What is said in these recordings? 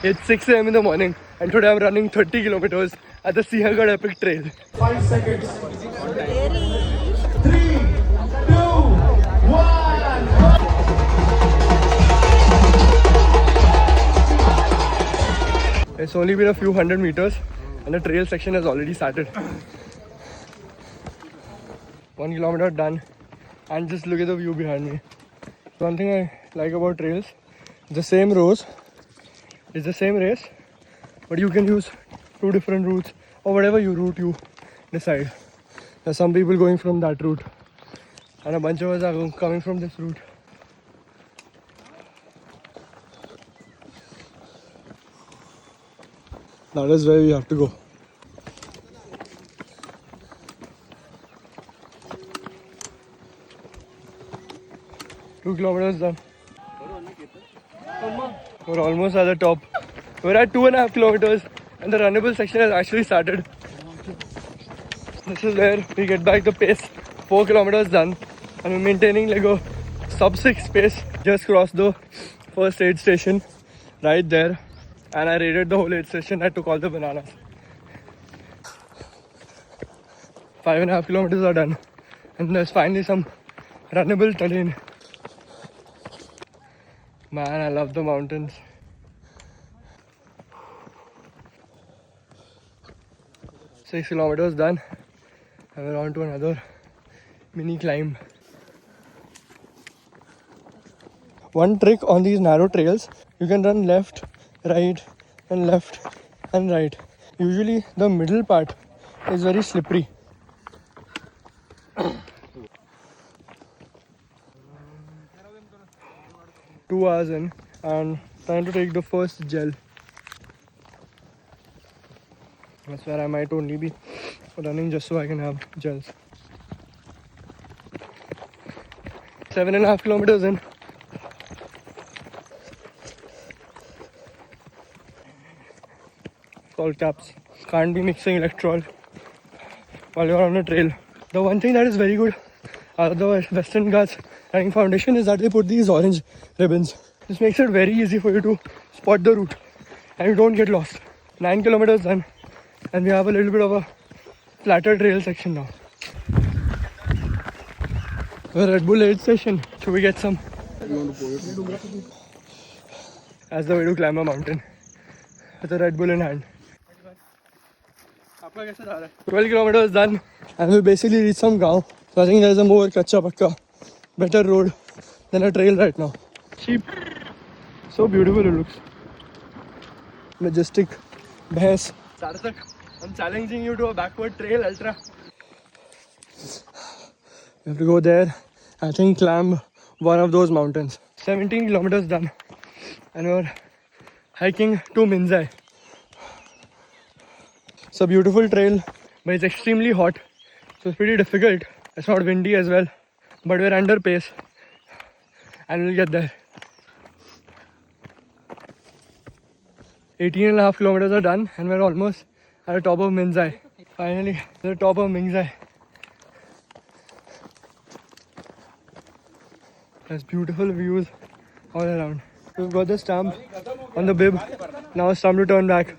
It's 6 a.m. in the morning and today I'm running 30 kilometers at the Sihagarh Epic Trail. 5 seconds. 3, 2, 1. It's only been a few hundred meters and the trail section has already started. 1 kilometer done and just look at the view behind me. One thing I like about trails, the same rows, it's the same race, but you can use 2 different routes or whatever route you decide. There's some people going from that route and a bunch of us are coming from this route. That is where we have to go. Two kilometers done. We're almost at the top. We're at 2.5 kilometers and the runnable section has actually started. This is where we get back the pace. 4 kilometers done and we're maintaining like a sub 6 pace. Just crossed the first aid station right there and I raided the whole aid station. I took all the bananas. 5.5 kilometers are done and there's finally some runnable terrain. Man, I love the mountains. 6 kilometers done and we're on to another mini climb. One trick on these narrow trails, you can run left, right and left and right. Usually the middle part is very slippery. 2 hours in and trying to take the first gel. That's where I might only be running just so I can have gels. 7.5 kilometers in. All caps. Can't be mixing electrol while you're on a trail. The one thing that is very good out of the Western Ghats Running Foundation is that they put these orange ribbons. This makes it very easy for you to spot the route and you don't get lost. 9 kilometers done and we have a little bit of a flatter trail section now. The Red Bull aid station. Should we get some? That's the way to climb a mountain with a Red Bull in hand. 12 kilometers done and we basically reached some gaon. So I think there's a more kacha pakka, better road than a trail right now. Sheep. So beautiful it looks. Majestic. Bhais. Sarthak, I'm challenging you to a backward trail ultra. You have to go there, I think climb one of those mountains. 17 kilometers done and we're hiking to Minzai. It's a beautiful trail but it's extremely hot, so it's pretty difficult. It's not windy as well, but we're under pace and we'll get there. 18.5 kilometers are done and we're almost at the top of Minzai. Finally, at the top of Minzai. There's beautiful views all around. We've got the stamp on the bib. Now it's time to turn back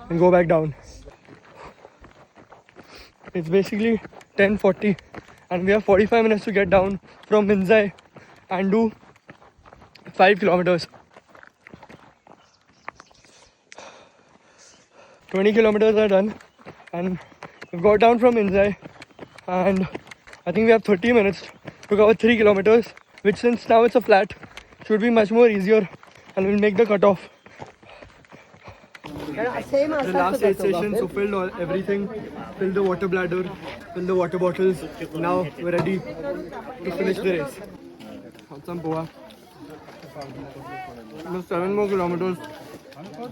and go back down. It's basically 10:40 and we have 45 minutes to get down from Minzai and do 5 kilometers. 20 kilometers are done and we've got down from Minzai and I think we have 30 minutes to cover 3 kilometers, which since now it's a flat should be much more easier and we'll make the cutoff. The last 8 stations, so filled everything, filled the water bladder, filled the water bottles. Now we're ready to finish the race. Have some poha. Just 7 more kilometers,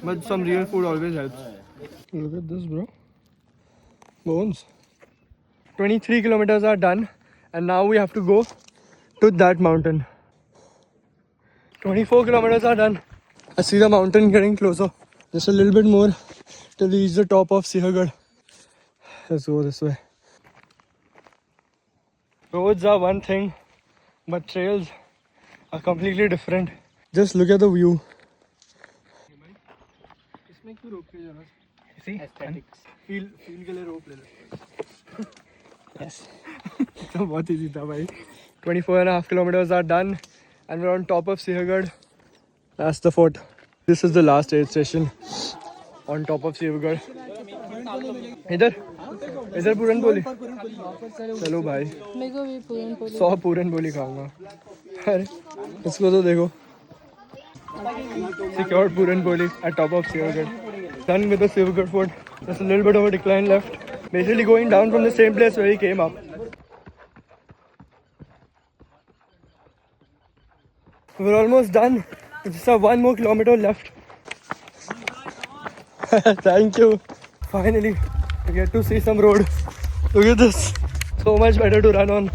but some real food always helps. Look at this, bro. Bones. 23 kilometers are done and now we have to go to that mountain. 24 kilometers are done. I see the mountain getting closer. Just a little bit more till we reach the top of Sihagarh. Let's go this way. Roads are one thing, but trails are completely different. Just look at the view. इसमें क्यों रोक के जाना? See? Feel के लिए रोक ले लो. Yes. तो बहुत easy था भाई. 24.5 kilometers are done and we're on top of Sihagarh. That's the fort. This is the last aid station on top of Sihagarh. इधर पूरन पोली. चलो भाई. मेरे को भी पूरन पोली. 100 पूरन पोली खाऊंगा. अरे इसको तो देखो. Secured puran poli at top of Sihagarh. Done with the Sihagarh fort. There's a little bit of a decline left. Basically going down from the same place where he came up. We're almost done. We just have 1 more kilometer left. Thank you. Finally, we get to see some road. Look at this. So much better to run on.